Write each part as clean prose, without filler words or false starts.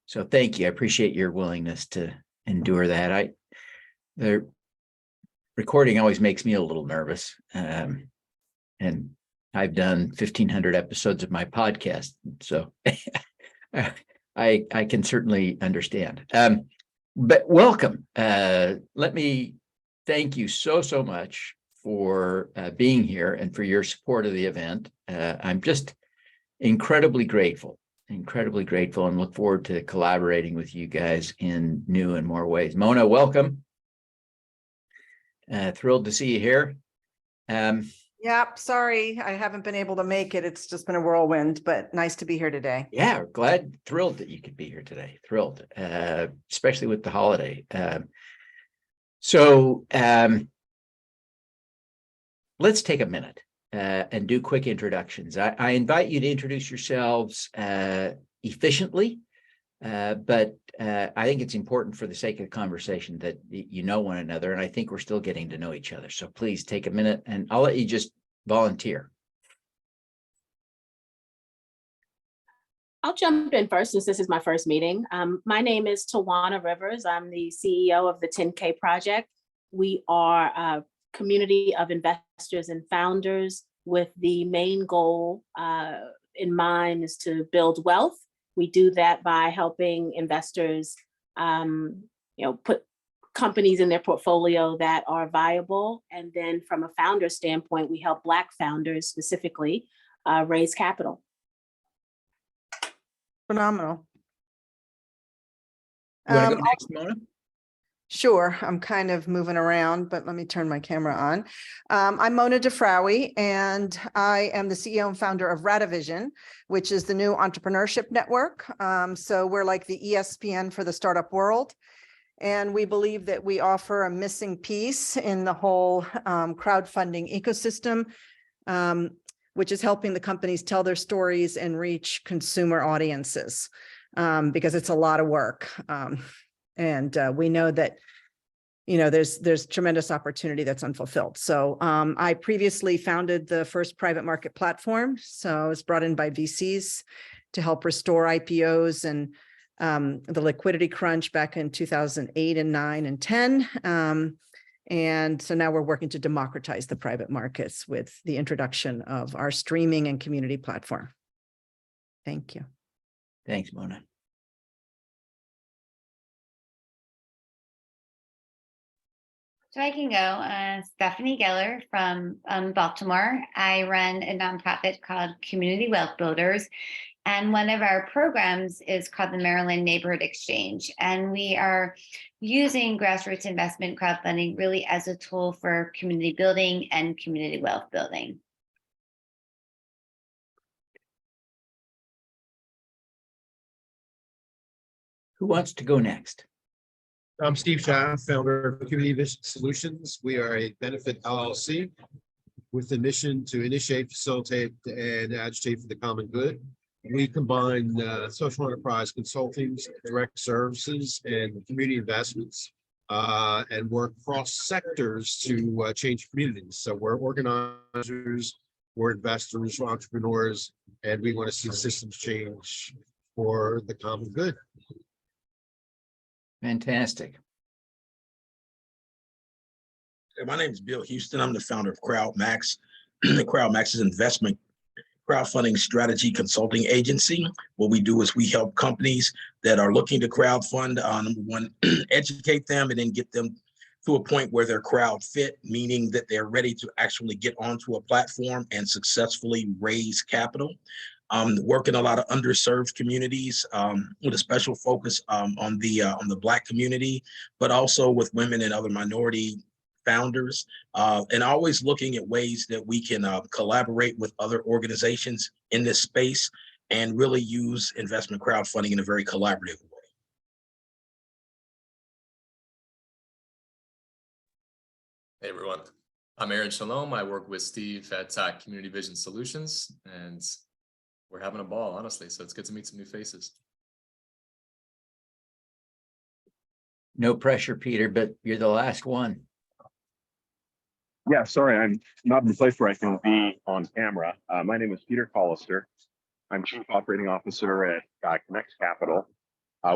So thank you. I appreciate your willingness to endure that. The recording always makes me a little nervous. And I've done 1,500 episodes of my podcast. So I can certainly understand. But welcome. Let me thank you so much for being here and for your support of the event. I'm just incredibly grateful and look forward to collaborating with you guys in new and more ways. Mona, welcome. Thrilled to see you here. Yep, sorry, I haven't been able to make it. It's just been a whirlwind, but nice to be here today. Yeah, thrilled that you could be here today. Thrilled, especially with the holiday. Let's take a minute and do quick introductions. I invite you to introduce yourselves efficiently, but I think it's important for the sake of the conversation that you know one another, and I think we're still getting to know each other. So please take a minute, and I'll let you just volunteer. I'll jump in first since this is my first meeting. My name is Tawana Rivers. I'm the CEO of the 10K Project. We are a community of investors and founders with the main goal in mind is to build wealth. We do that by helping investors, put companies in their portfolio that are viable. And then from a founder standpoint, we help Black founders specifically raise capital. Phenomenal. You want to go next, Mona? Sure, I'm kind of moving around, but let me turn my camera on. I'm Mona DeFraui, and I am the CEO and founder of Radavision, which is the new entrepreneurship network. So we're like the ESPN for the startup world. And we believe that we offer a missing piece in the whole crowdfunding ecosystem, which is helping the companies tell their stories and reach consumer audiences, because it's a lot of work. And we know that, there's tremendous opportunity that's unfulfilled. So I previously founded the first private market platform. So I was brought in by VCs to help restore IPOs and the liquidity crunch back in 2008 and 9 and 10. And so now we're working to democratize the private markets with the introduction of our streaming and community platform. Thank you. Thanks, Mona. So I can go. Stephanie Geller from Baltimore. I run a nonprofit called Community Wealth Builders. And one of our programs is called the Maryland Neighborhood Exchange. And we are using grassroots investment crowdfunding really as a tool for community building and community wealth building. Who wants to go next? I'm Steve Shah, founder of Community Vision Solutions. We are a benefit LLC with the mission to initiate, facilitate, and agitate for the common good. We combine social enterprise consulting, direct services, and community investments, and work across sectors to change communities. So we're organizers, we're investors, we're entrepreneurs, and we want to see systems change for the common good. Fantastic. My name is Bill Houston. I'm the founder of CrowdMax. CrowdMax is an investment crowdfunding strategy consulting agency. What we do is we help companies that are looking to crowdfund, number one, educate them and then get them to a point where they're crowd fit, meaning that they're ready to actually get onto a platform and successfully raise capital. Work in a lot of underserved communities with a special focus on the Black community, but also with women and other minority founders, and always looking at ways that we can collaborate with other organizations in this space and really use investment crowdfunding in a very collaborative way. Hey everyone, I'm Aaron Shalom. I work with Steve at Community Vision Solutions, and we're having a ball, honestly. So it's good to meet some new faces. No pressure, Peter, but you're the last one. Yeah, sorry, I'm not in the place where I can be on camera. My name is Peter Collister. I'm Chief Operating Officer at Connect Capital.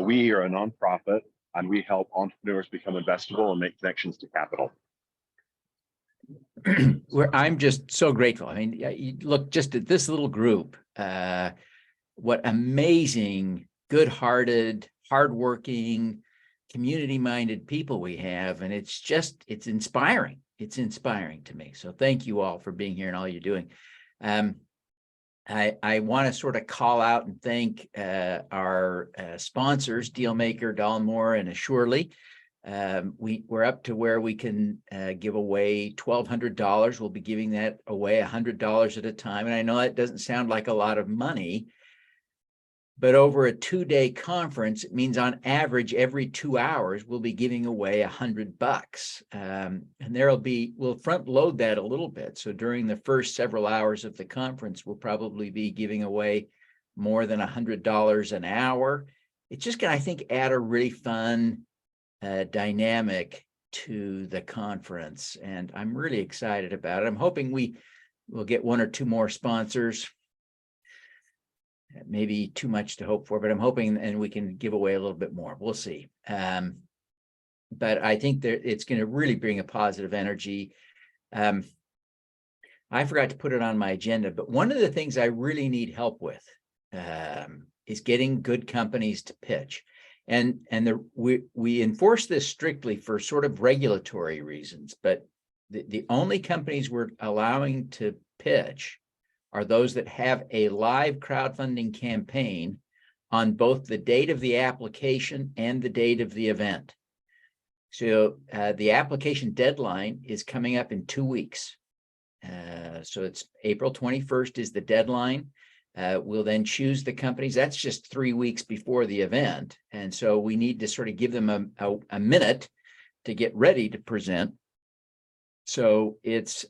We are a nonprofit, and we help entrepreneurs become investable and make connections to capital. I'm just so grateful. I mean, you look just at this little group, what amazing, good-hearted, hardworking, community-minded people we have. And it's inspiring. It's inspiring to me. So thank you all for being here and all you're doing. I want to sort of call out and thank our sponsors, Dealmaker, Dalmore, and Assurely. We're up to where we can give away $1,200. We'll be giving that away $100 at a time. And I know that doesn't sound like a lot of money, but over a 2-day conference, it means on average, every 2 hours, we'll be giving away $100. And we'll front load that a little bit. So during the first several hours of the conference, we'll probably be giving away more than $100 an hour. It's just gonna, I think, add a really fun dynamic to the conference. And I'm really excited about it. I'm hoping we'll get 1 or 2 more sponsors. Maybe too much to hope for, but I'm hoping, and we can give away a little bit more. We'll see. But I think that it's going to really bring a positive energy. I forgot to put it on my agenda, but one of the things I really need help with is getting good companies to pitch. And we enforce this strictly for sort of regulatory reasons, but the only companies we're allowing to pitch are those that have a live crowdfunding campaign on both the date of the application and the date of the event. So the application deadline is coming up in 2 weeks. So it's April 21st is the deadline. We'll then choose the companies. That's just 3 weeks before the event. And so we need to sort of give them a minute to get ready to present. So it's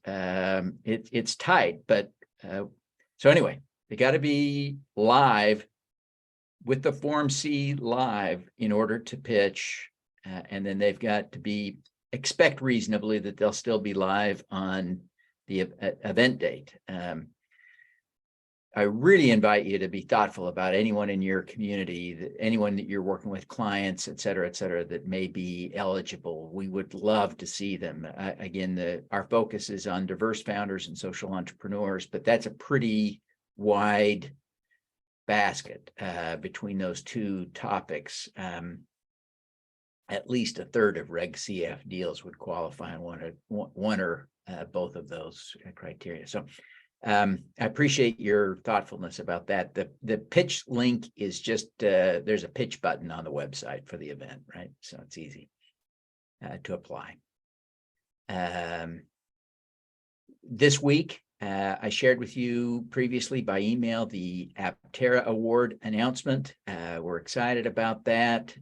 tight, but so anyway, they got to be live with the Form C live in order to pitch. And then they've got to expect reasonably that they'll still be live on the event date. I really invite you to be thoughtful about anyone in your community, anyone that you're working with, clients, et cetera, that may be eligible. We would love to see them. Again, our focus is on diverse founders and social entrepreneurs, but that's a pretty wide basket between those 2 topics. At least a third of Reg CF deals would qualify on one or both of those criteria. So I appreciate your thoughtfulness about that. The pitch link is just, there's a pitch button on the website for the event, right? So it's easy to apply. This week, I shared with you previously by email the Aptera Award announcement. We're excited about that.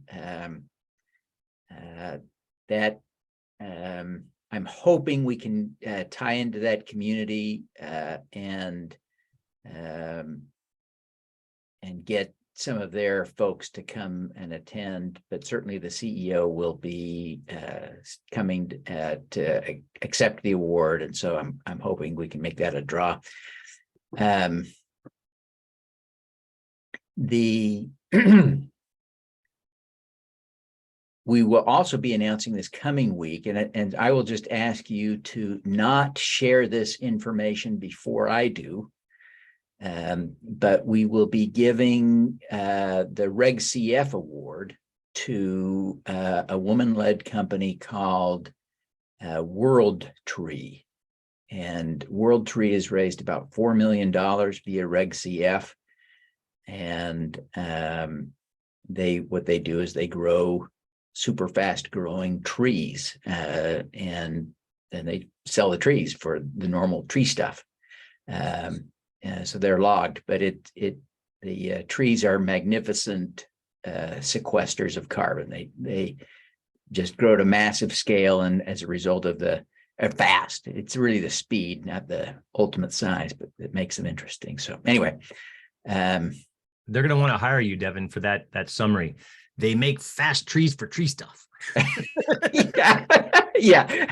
I'm hoping we can tie into that community and get some of their folks to come and attend, but certainly the CEO will be coming to accept the award, and so I'm hoping we can make that a draw. We will also be announcing this coming week, and I will just ask you to not share this information before I do, but we will be giving the Reg CF award to a woman-led company called World Tree. And World Tree has raised about $4 million via Reg CF. And what they do is they grow super fast growing trees, and then they sell the trees for the normal tree stuff. So they're logged, but the trees are magnificent sequesters of carbon. They just grow at a massive scale, and as a result of fast, it's really the speed, not the ultimate size, but it makes them interesting. So anyway, they're going to want to hire you, Devin, for that summary. They make fast trees for tree stuff. yeah.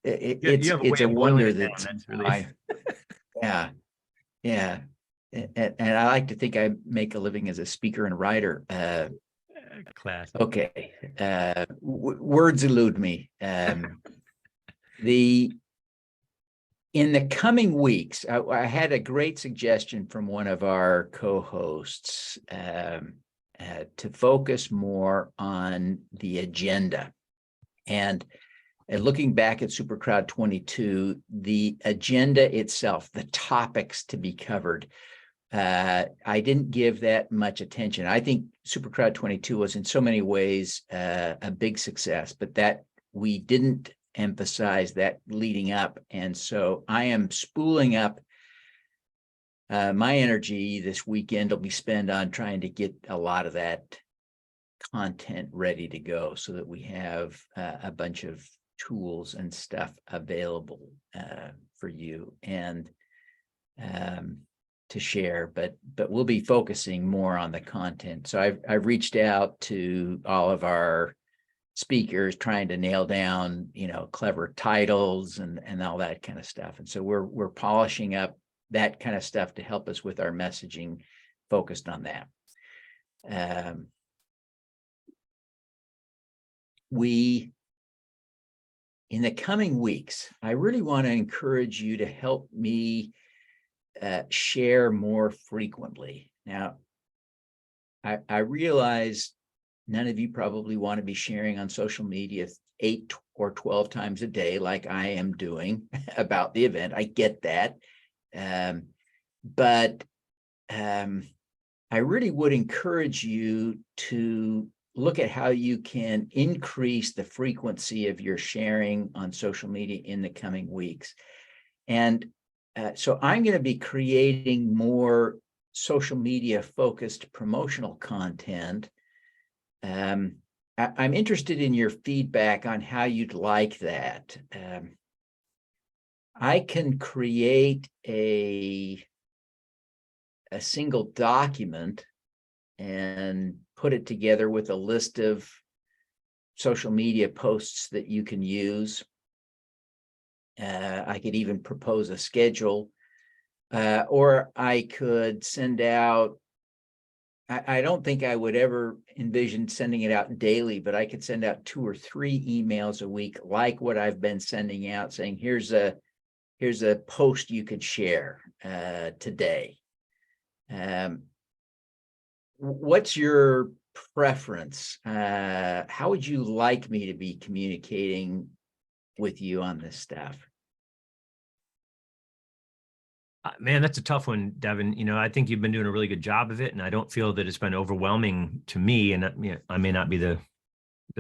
It's a wonder that that's really... yeah. and I like to think I make a living as a speaker and writer. Class. Okay, words elude me. In the coming weeks, I had a great suggestion from one of our co-hosts to focus more on the agenda. And looking back at SuperCrowd22, the agenda itself, the topics to be covered, I didn't give that much attention. I think SuperCrowd22 was in so many ways a big success, but that we didn't emphasize that leading up. And so I am spooling up my energy this weekend will be spent on trying to get a lot of that content ready to go so that we have a bunch of tools and stuff available for you and to share, but we'll be focusing more on the content. So I've reached out to all of our speakers trying to nail down, clever titles and all that kind of stuff. And so we're polishing up that kind of stuff to help us with our messaging focused on that. In the coming weeks, I really want to encourage you to help me share more frequently. Now, I realize none of you probably want to be sharing on social media 8 or 12 times a day like I am doing about the event. I get that. But I really would encourage you to look at how you can increase the frequency of your sharing on social media in the coming weeks. And so I'm going to be creating more social media focused promotional content. I'm interested in your feedback on how you'd like that. I can create a single document and put it together with a list of social media posts that you can use. I could even propose a schedule, or I could send out, I don't think I would ever envision sending it out daily, but I could send out 2 or 3 emails a week, like what I've been sending out, saying, here's a post you could share today. What's your preference? How would you like me to be communicating with you on this stuff? Man, that's a tough one, Devin. I think you've been doing a really good job of it, and I don't feel that it's been overwhelming to me. And I may not be the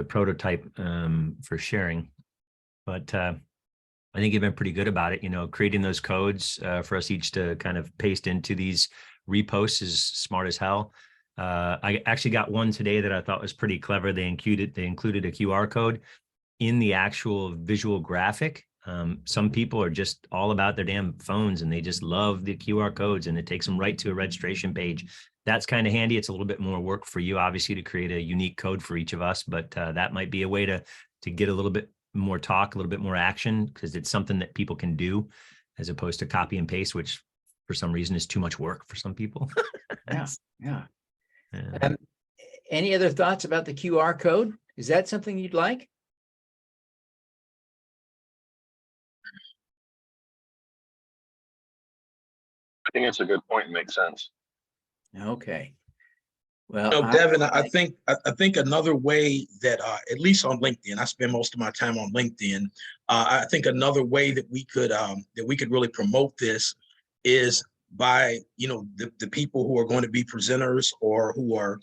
prototype for sharing, but I think you've been pretty good about it. Creating those codes for us each to kind of paste into these reposts is smart as hell. I actually got one today that I thought was pretty clever. They included a QR code in the actual visual graphic. Some people are just all about their damn phones and they just love the QR codes, and it takes them right to a registration page. That's kind of handy. It's a little bit more work for you, obviously, to create a unique code for each of us, but that might be a way to get a little bit more talk, a little bit more action, because it's something that people can do as opposed to copy and paste, which for some reason is too much work for some people. Yeah. Any other thoughts about the QR code? Is that something you'd like? I think it's a good point and makes sense. Okay. Well, No, Devin, I think another way that at least on LinkedIn, I spend most of my time on LinkedIn. I think another way that we could really promote this is by the people who are going to be presenters or who are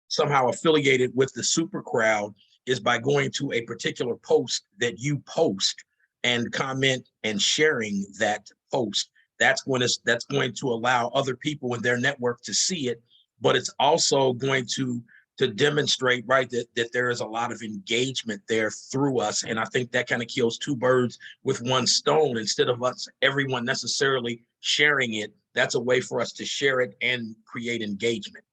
somehow affiliated with the Super Crowd, is by going to a particular post that you post and comment and sharing that post. That's going to allow other people in their network to see it, but it's also going to demonstrate, right, that there is a lot of engagement there through us. And I think that kind of kills 2 birds with 1 stone. Instead of everyone necessarily sharing it, that's a way for us to share it and create engagement.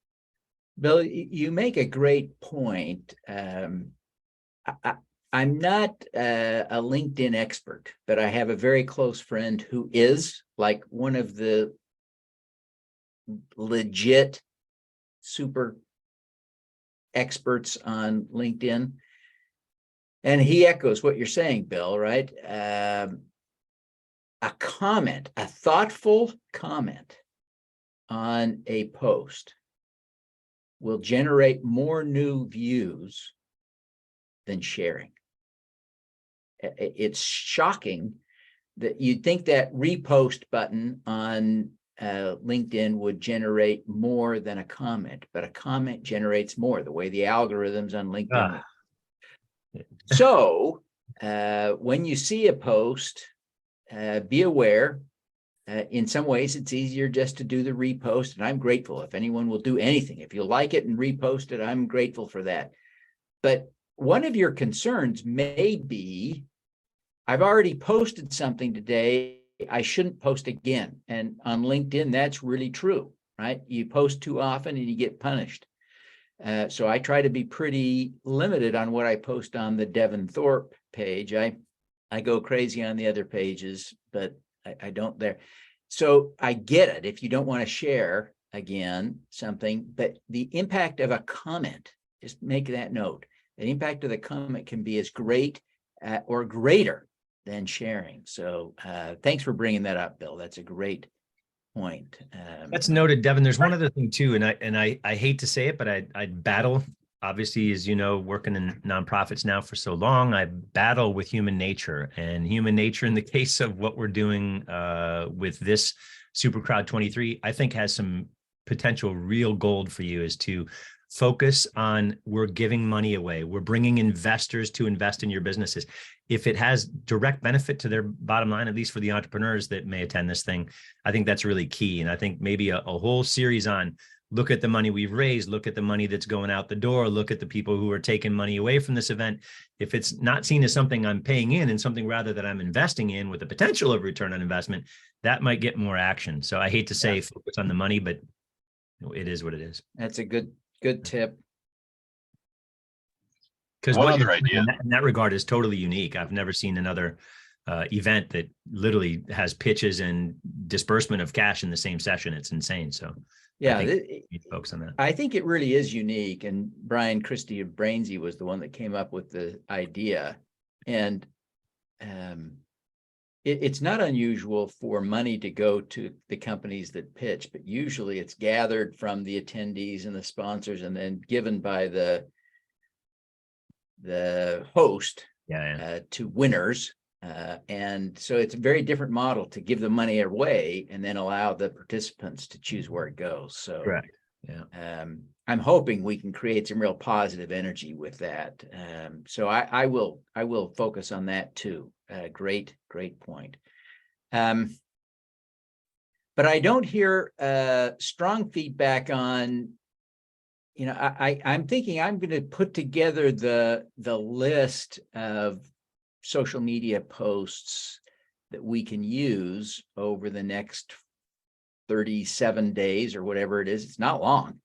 Bill, you make a great point. I'm not a LinkedIn expert, but I have a very close friend who is, like, one of the legit super experts on LinkedIn. And he echoes what you're saying, Bill, right? A comment, a thoughtful comment on a post will generate more new views than sharing. It's shocking that you'd think that repost button on LinkedIn would generate more than a comment, but a comment generates more, the way the algorithms on LinkedIn work. So when you see a post, be aware. In some ways, it's easier just to do the repost, and I'm grateful if anyone will do anything. If you like it and repost it, I'm grateful for that. But one of your concerns may be, I've already posted something today, I shouldn't post again. And on LinkedIn, that's really true, right? You post too often and you get punished. So I try to be pretty limited on what I post on the Devin Thorpe page. I go crazy on the other pages, but I don't there. So I get it if you don't want to share again something, but the impact of a comment, just make that note. The impact of the comment can be as great or greater than sharing. So thanks for bringing that up, Bill. That's a great point. That's noted, Devin. There's one other thing too, and I hate to say it, but I battle. Obviously, as you know, working in nonprofits now for so long, I battle with human nature, and human nature in the case of what we're doing with this SuperCrowd23, I think has some potential real gold for you, is to focus on, we're giving money away. We're bringing investors to invest in your businesses. If it has direct benefit to their bottom line, at least for the entrepreneurs that may attend this thing, I think that's really key. And I think maybe a whole series on, look at the money we've raised, look at the money that's going out the door, look at the people who are taking money away from this event. If it's not seen as something I'm paying in and something rather that I'm investing in with the potential of return on investment, that might get more action. So I hate to say focus on the money, but it is what it is. That's a good tip. Because One what other you're doing idea. in that regard is totally unique. I've never seen another event that literally has pitches and disbursement of cash in the same session. It's insane. So Yeah, I think you need to focus on that. I think it really is unique. And Brian Christie of Brainsy was the one that came up with the idea. And it's not unusual for money to go to the companies that pitch, but usually it's gathered from the attendees and the sponsors and then given by the host to winners. And so it's a very different model to give the money away and then allow the participants to choose where it goes. So Correct. Yeah. I'm hoping we can create some real positive energy with that. So I will focus on that too. Great point. But I don't hear strong feedback on, I'm thinking I'm going to put together the list of social media posts that we can use over the next 37 days or whatever it is. It's not long.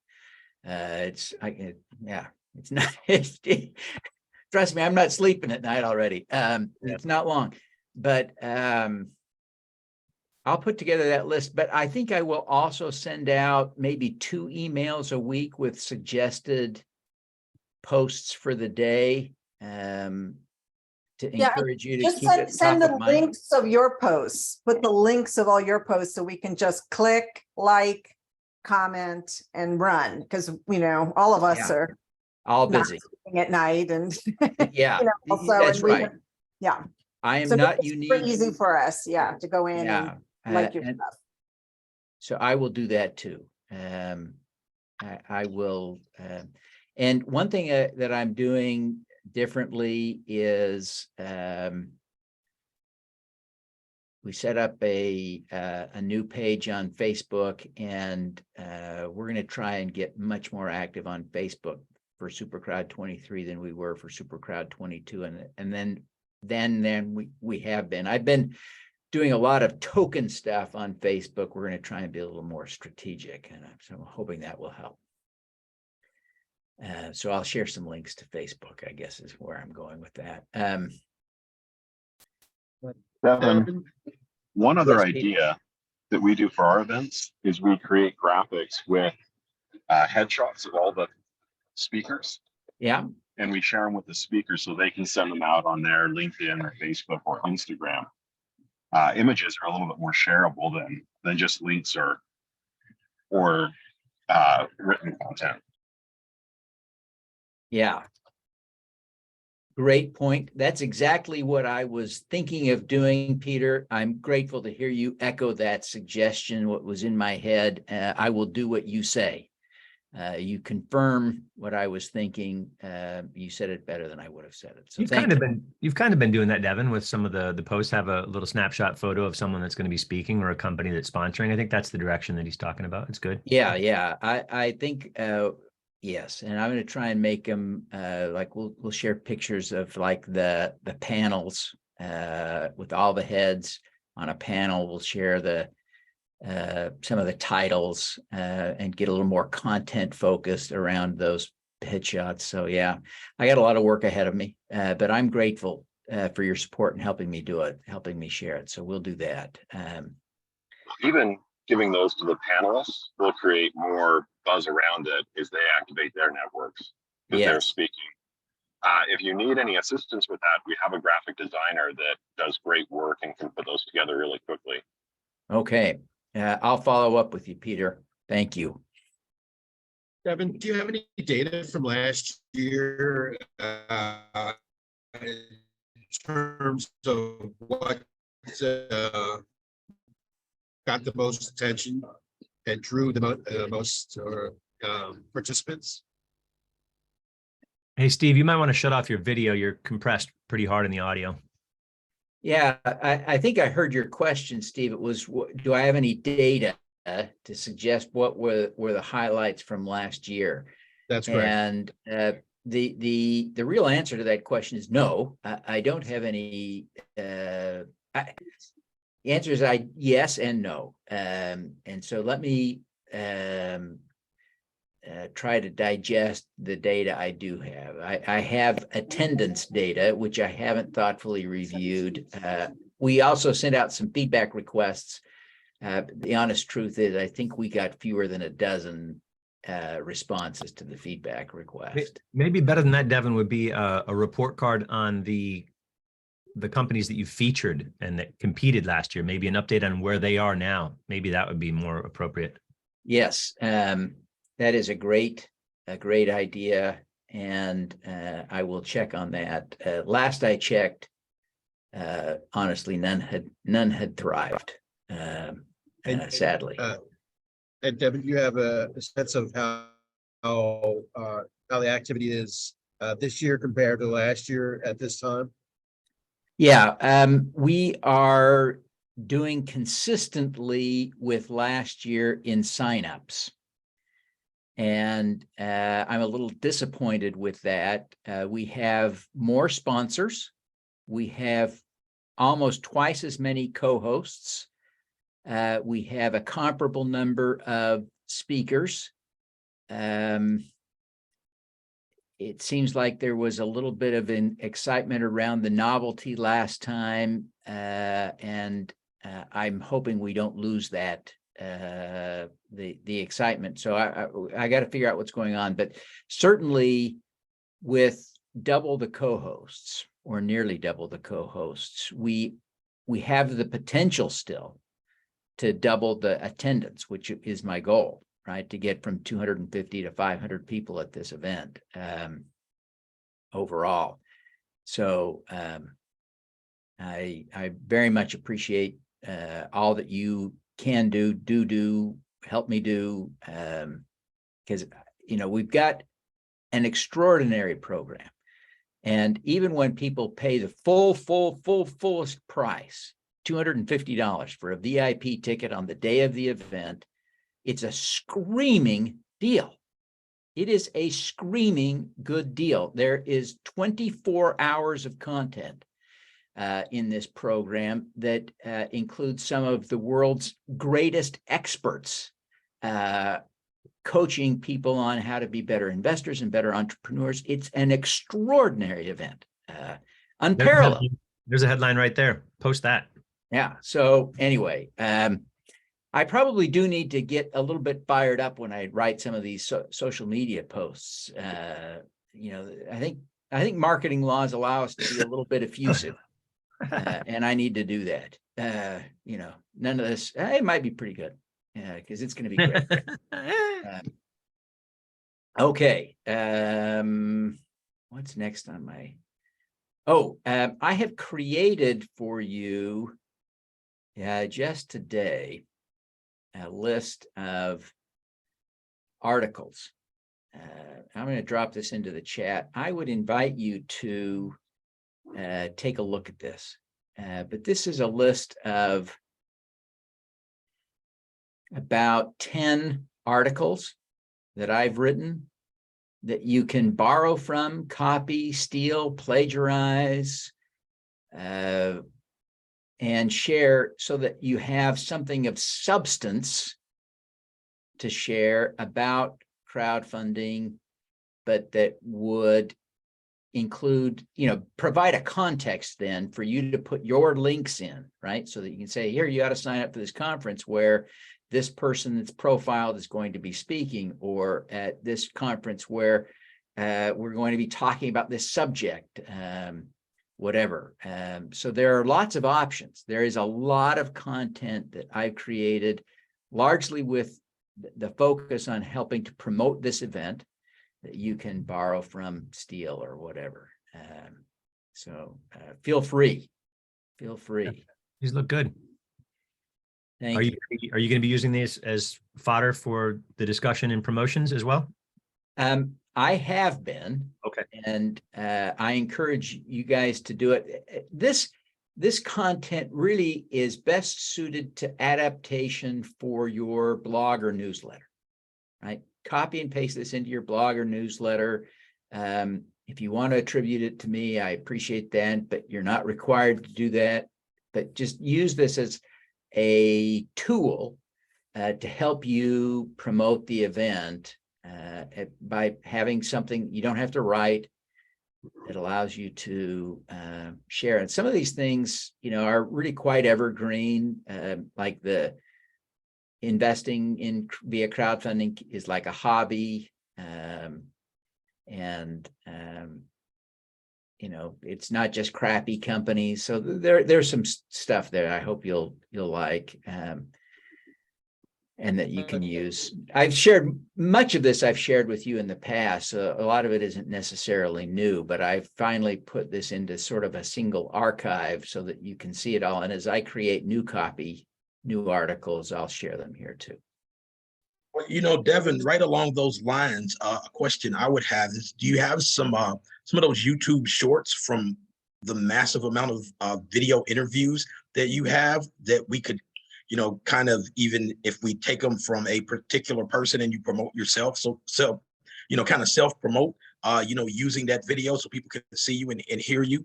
It's not, trust me, I'm not sleeping at night already. It's not long, but I'll put together that list, but I think I will also send out maybe 2 emails a week with suggested posts for the day. To encourage you to Just keep it send top the of mind. links of your posts, put the links of all your posts so we can just click, like, comment and run. Because, all of us Yeah. are All not busy. sleeping at night and, Yeah, also, that's and we right. have- yeah. I am So not it's unique. pretty easy for us, to go in Yeah. and like your and stuff. so I will do that too. I will. And one thing that I'm doing differently is we set up a new page on Facebook, and we're going to try and get much more active on Facebook for SuperCrowd23 than we were for SuperCrowd22, and then we have been. I've been doing a lot of token stuff on Facebook. We're going to try and be a little more strategic, and so I'm hoping that will help. So I'll share some links to Facebook, I guess is where I'm going with that. Devin, one other Yes, Pete. idea that we do for our events is we create graphics with headshots of all the speakers, Yeah. and we share them with the speakers so they can send them out on their LinkedIn or Facebook or Instagram. Images are a little bit more shareable than just links or written content. Yeah. Great point. That's exactly what I was thinking of doing, Peter. I'm grateful to hear you echo that suggestion, what was in my head. I will do what you say. You confirm what I was thinking. You said it better than I would have said it. So You've kind of been doing that, Devin, with some of the posts have a little snapshot photo of someone that's going to be speaking or a company that's sponsoring. I think that's the direction that he's talking about. It's good. Yeah. I think, yes. And I'm going to try and make them, like we'll share pictures of like the panels, with all the heads on a panel. We'll share some of the titles, and get a little more content focused around those headshots. So yeah, I got a lot of work ahead of me, but I'm grateful for your support and helping me do it, helping me share it. So we'll do that. Even giving those to the panelists will create more buzz around it as they activate their networks as they're Yes. speaking. If you need any assistance with that, we have a graphic designer that does great work and can put those together really quickly. Okay. I'll follow up with you, Peter. Thank you. Devin, do you have any data from last year in terms of what got the most attention and drew the most participants? Hey, Steve, you might want to shut off your video. You're compressed pretty hard in the audio. Yeah, I think I heard your question, Steve. It was, do I have any data to suggest what were the highlights from last year? That's right. And the real answer to that question is no. I don't have any. The answer is yes and no. And so let me try to digest the data I do have. I have attendance data, which I haven't thoughtfully reviewed. We also sent out some feedback requests. The honest truth is, I think we got fewer than a dozen responses to the feedback request. Maybe better than that, Devin, would be a report card on the companies that you featured and that competed last year. Maybe an update on where they are now. Maybe that would be more appropriate. Yes. That is a great idea, and I will check on that. Last I checked, honestly, none had thrived, sadly. And Devin, you have a sense of how the activity is this year compared to last year at this time? Yeah, we are doing consistently with last year in signups. And I'm a little disappointed with that. We have more sponsors. We have almost twice as many co-hosts. We have a comparable number of speakers. It seems like there was a little bit of an excitement around the novelty last time. And I'm hoping we don't lose that. The excitement. So I got to figure out what's going on, but certainly with double the co-hosts or nearly double the co-hosts, we have the potential still to double the attendance, which is my goal, right? To get from 250 to 500 people at this event overall. So I very much appreciate all that you can do, help me do, because, we've got an extraordinary program. And even when people pay the fullest price, $250 for a VIP ticket on the day of the event, it's a screaming deal. It is a screaming good deal. There is 24 hours of content in this program that includes some of the world's greatest experts coaching people on how to be better investors and better entrepreneurs. It's an extraordinary event, unparalleled. There's a headline right there. Post that. Yeah. So anyway, I probably do need to get a little bit fired up when I write some of these social media posts. I think marketing laws allow us to be a little bit effusive, and I need to do that. None of this. It might be pretty good, because it's going to be great. Okay. What's next on my? I have created for you, just today, a list of articles. I'm going to drop this into the chat. I would invite you to take a look at this. But this is a list of about 10 articles that I've written that you can borrow from, copy, steal, plagiarize, and share so that you have something of substance to share about crowdfunding, but that would include, provide a context then for you to put your links in, right? So that you can say, here, you got to sign up for this conference where this person that's profiled is going to be speaking, or at this conference where we're going to be talking about this subject, whatever. So there are lots of options. There is a lot of content that I've created, largely with the focus on helping to promote this event, that you can borrow from, steal, or whatever. So feel free. These look good. Thank Are you. you going to be using these as fodder for the discussion and promotions as well? I have been. Okay. And I encourage you guys to do it. This content really is best suited to adaptation for your blog or newsletter, right? Copy and paste this into your blog or newsletter. If you want to attribute it to me, I appreciate that, but you're not required to do that. But just use this as a tool to help you promote the event by having something you don't have to write. It allows you to share. And some of these things, are really quite evergreen, like the investing in via crowdfunding is like a hobby. It's not just crappy companies. So there's some stuff there I hope you'll like, and that you can use. I've shared much of this. I've shared with you in the past. So a lot of it isn't necessarily new, but I've finally put this into sort of a single archive so that you can see it all. And as I create new articles, I'll share them here too. Well, Devin, right along those lines, a question I would have is, do you have some of those YouTube shorts from the massive amount of video interviews that you have that we could, kind of, even if we take them from a particular person and you promote yourself, so kind of self-promote, using that video so people can see you and hear you,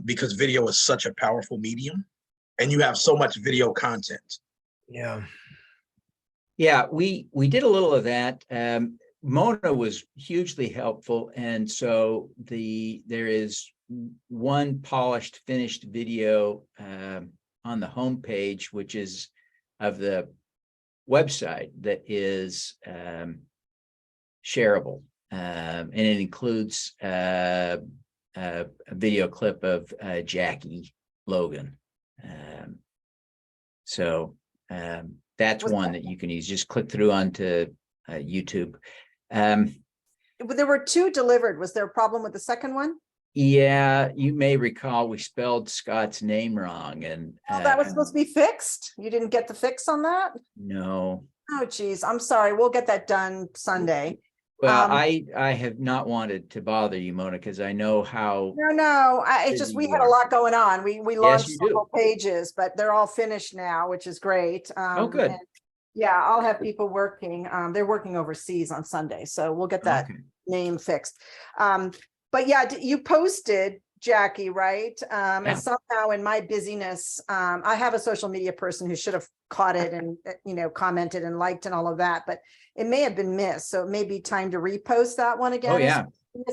because video is such a powerful medium and you have so much video content. Yeah, we did a little of that. Mona was hugely helpful. And so there is one polished, finished video on the homepage, which is of the website, that is shareable. And it includes a video clip of Jackie Logan. That's one that you can use. Just click through onto YouTube. There were 2 delivered. Was there a problem with the second one? Yeah, you may recall we spelled Scott's name wrong, and that was supposed to be fixed. You didn't get the fix on that? No. Oh, geez. I'm sorry. We'll get that done Sunday. Well, I have not wanted to bother you, Mona, because I know how. No. It's just we had a lot going on. We launched several pages, but they're all finished now, which is great. Oh, good. Yeah, I'll have people working. They're working overseas on Sunday, so we'll get that name fixed. But yeah, you posted, Jackie, right? And somehow in my busyness, I have a social media person who should have caught it and, commented and liked and all of that, but it may have been missed. So it may be time to repost that one again. Oh, yeah.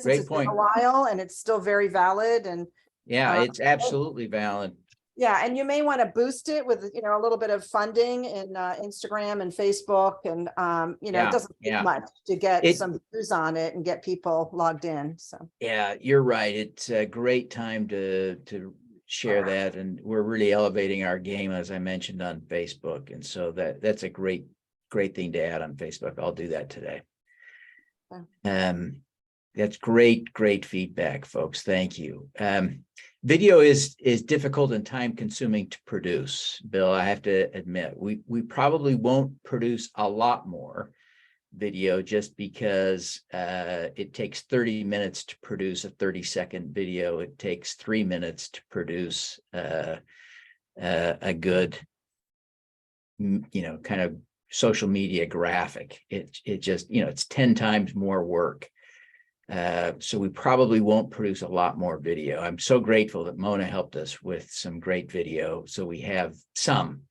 Great point. It's been a while and it's still very valid. And yeah, it's absolutely valid. Yeah, and you may want to boost it with, you know, a little bit of funding in Instagram and Facebook and, you know, Yeah, it doesn't take yeah. much to get It- some views on it and get people logged in. So, Yeah, you're right. It's a great time to share that, and we're really elevating our game, as I mentioned, on Facebook. And so that's a great thing to add on Facebook. I'll do that today. That's great feedback, folks. Thank you. Video is difficult and time consuming to produce. Bill, I have to admit, we probably won't produce a lot more video just because it takes 30 minutes to produce a 30-second video. It takes 3 minutes to produce a good, you know, kind of social media graphic. It just, you know, it's 10 times more work. So we probably won't produce a lot more video. I'm so grateful that Mona helped us with some great video. So we have some,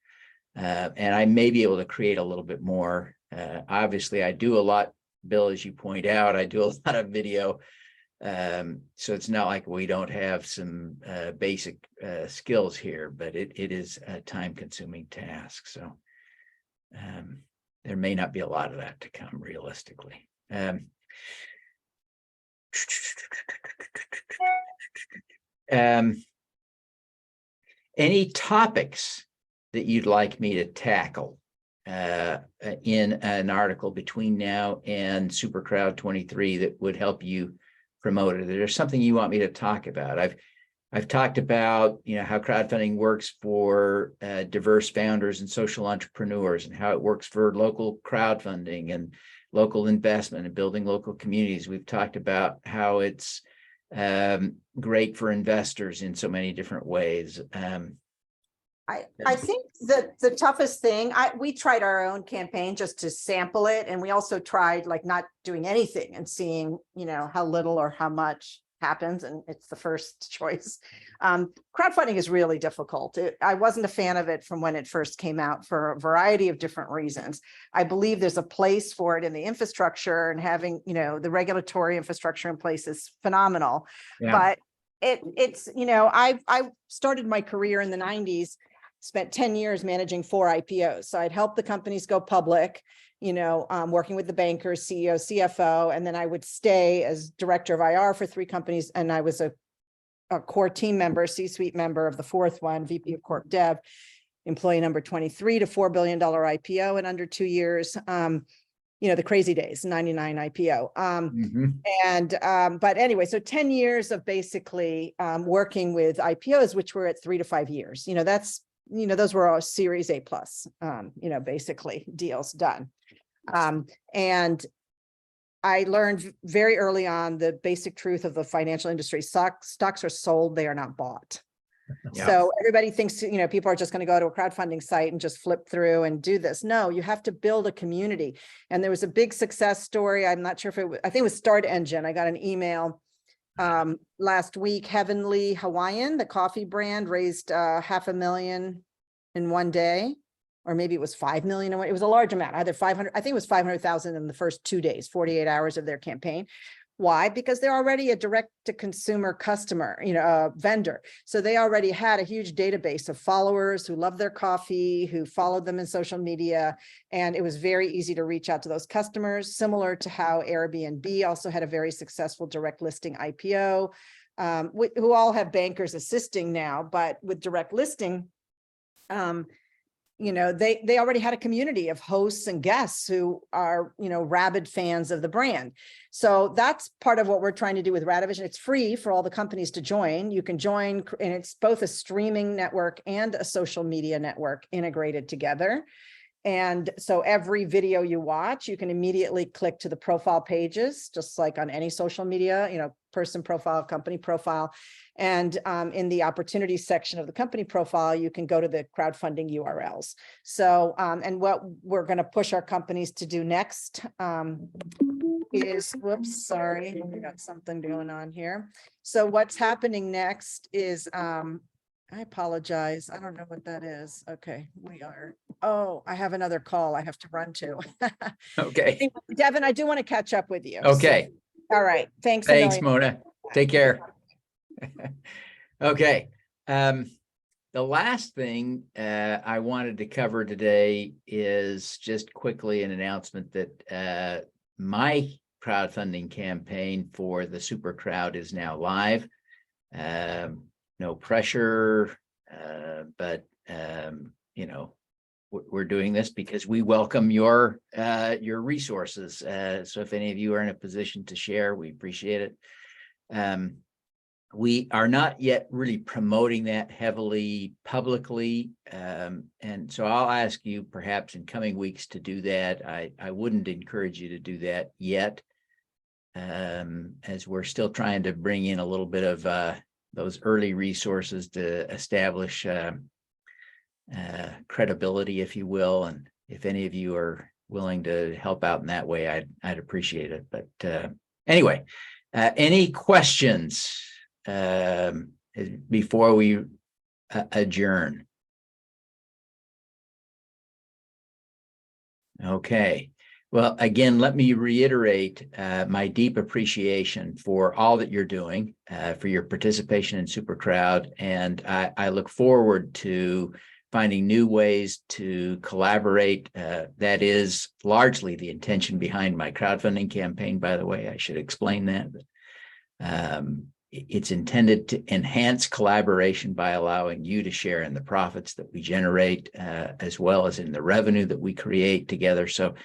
and I may be able to create a little bit more. Obviously I do a lot, Bill, as you point out, I do a lot of video. So it's not like we don't have some basic skills here, but it is a time consuming task. So there may not be a lot of that to come realistically. Any topics that you'd like me to tackle in an article between now and SuperCrowd23 that would help you promote it? There's something you want me to talk about. I've talked about, you know, how crowdfunding works for diverse founders and social entrepreneurs, and how it works for local crowdfunding and local investment and building local communities. We've talked about how it's great for investors in so many different ways. I think that the toughest thing, we tried our own campaign just to sample it. And we also tried like not doing anything and seeing, you know, how little or how much happens. And it's the first choice. Crowdfunding is really difficult. I wasn't a fan of it from when it first came out for a variety of different reasons. I believe there's a place for it in the infrastructure, and having, you know, the regulatory infrastructure in place is phenomenal. Yeah. But it's, you know, I started my career in the 90s, spent 10 years managing 4 IPOs. So I'd help the companies go public, you know, working with the bankers, CEO, CFO, and then I would stay as director of IR for 3 companies. And I was a core team member, C-suite member of the 4th one, VP of Corp Dev, employee number 23 to $4 billion IPO in under 2 years. You know, the crazy days, 99 IPO. But anyway, so 10 years of basically working with IPOs, which were at 3 to 5 years. You know, that's, you know, those were all Series A plus, you know, basically deals done. And I learned very early on the basic truth of the financial industry. Stocks are sold, they are not bought. Yeah. So everybody thinks, you know, people are just going to go to a crowdfunding site and just flip through and do this. No, you have to build a community. And there was a big success story. I'm not sure if it was, I think it was Start Engine. I got an email last week. Heavenly Hawaiian, the coffee brand, raised $500,000 in one day, or maybe it was 5 million. It was a large amount, either 500, I think it was 500,000 in the first 2 days, 48 hours of their campaign. Why? Because they're already a direct to consumer customer, you know, vendor. So they already had a huge database of followers who love their coffee, who followed them in social media. And it was very easy to reach out to those customers, similar to how Airbnb also had a very successful direct listing IPO, who all have bankers assisting now, but with direct listing, you know, they already had a community of hosts and guests who are, you know, rabid fans of the brand. So that's part of what we're trying to do with Radavision. It's free for all the companies to join. You can join, and it's both a streaming network and a social media network integrated together. And so every video you watch, you can immediately click to the profile pages, just like on any social media, you know, person profile, company profile. And in the opportunity section of the company profile, you can go to the crowdfunding URLs. So, and what we're going to push our companies to do next is, whoops, sorry, we got something going on here. So what's happening next is, I apologize. I don't know what that is. Okay, we are. Oh, I have another call I have to run to. Okay. Devin, I do want to catch up with you. Okay. So, all right. Thanks. Thanks, a million. Mona. Take care. Okay. The The last thing I wanted to cover today is just quickly an announcement that my crowdfunding campaign for the Super Crowd is now live. No pressure, but you know, we're doing this because we welcome your resources. So if any of you are in a position to share, we appreciate it. We are not yet really promoting that heavily publicly. And so I'll ask you perhaps in coming weeks to do that. I wouldn't encourage you to do that yet, as we're still trying to bring in a little bit of those early resources to establish credibility, if you will. And if any of you are willing to help out in that way, I'd appreciate it. But anyway, any questions before we adjourn? Okay. Well, again, let me reiterate my deep appreciation for all that you're doing, for your participation in SuperCrowd, and I look forward to finding new ways to collaborate. That is largely the intention behind my crowdfunding campaign, by the way. I should explain that. It's intended to enhance collaboration by allowing you to share in the profits that we generate, as well as in the revenue that we create together. So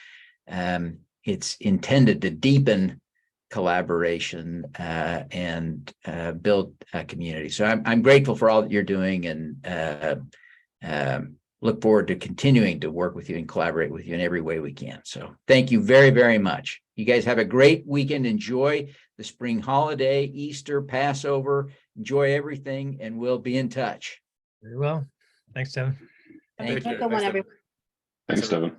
it's intended to deepen collaboration and build a community. So I'm grateful for all that you're doing, and look forward to continuing to work with you and collaborate with you in every way we can. So thank you very, very much. You guys have a great weekend. Enjoy the spring holiday, Easter, Passover. Enjoy everything, and we'll be in touch. Very well. Thanks, Devin. Thank Take you. care. Good one, Thanks, everyone. Thanks, Devin.